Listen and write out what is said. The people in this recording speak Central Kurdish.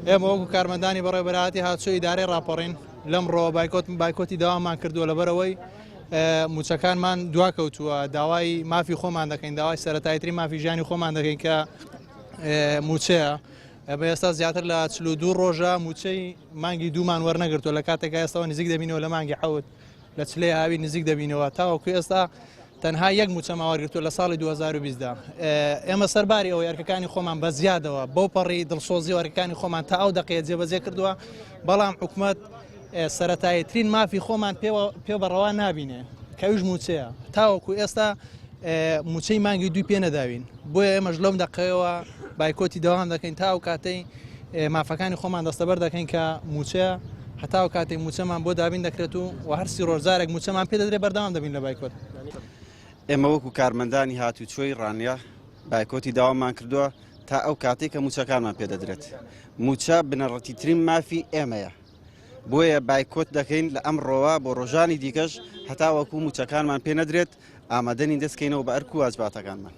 ئێمە وەکو کارمەندانی بەڕێوەبەرهاتی هاتووی ئیدارەی ڕاپەڕین لەمڕۆ بایکۆتی داوامان کردووە لەبەرەوەی موچەکانمان دواکەوتووە داوای مافی خۆمان دەکەین داوای سەرەتاییتری مافی ژیانی خۆمان دەکەین کە موچەیە بە ئێستا زیاتر لە 42 ڕۆژە موچەی مانگی دوومان وەرنەگرتووە لە کاتێکە ئێستاەوە نزیک دەبینەوە لە مانگی حەوت لە چلێ هاوی نزیک دەبینەوە تاوەکو ئێستا تەنها یەک موچە ماوەرگرتووە لە ساڵی 2020دا ئێمە سەرباری ئەوە یارکەکانی خۆمان بە زیادەوە بەو پەڕی دڵسۆزی وەرکەکانی خۆمان تا ئەو دقەیە جێبەجێ کردووە بەڵام حکوومەت سەرەتاییترین مافی خۆمان پێ بەڕەوا نابینێ کەویش موچەیە تاوەکو ئێستا موچەی مانگی دوی پێ نەداوین بۆیە ئێمەش لەم دقەیەوە بایکۆتی داوام دەکەین تا ئەو کاتەی مافەکانی خۆمان دەستەبەر دەکەین کە موچەیە هەتا ئەو کاتێک موچەمان بۆ دابین دەکرێت و هەرسی ڕۆژارێک موچەمان پێ دەدرێت بەردەوام دەبین لە بایکۆت. ئێمە وەکو کارمەندانی هاتوچۆی ڕانیا بایکۆتی داوامان کردووە تا ئەو کاتێک کە موچەکانمان پێدەدرێت موچە بنەڕەتیترین مافی ئێمەیە بۆیە بایکۆت دەکەین لە ئەمڕۆوە بۆ ڕۆژانی دیکەش هەتا وەکو موچەکانمان پێ نەدرێت ئامادەنی دەستکەینەوە بە ئەرک و واجباتەکانمان.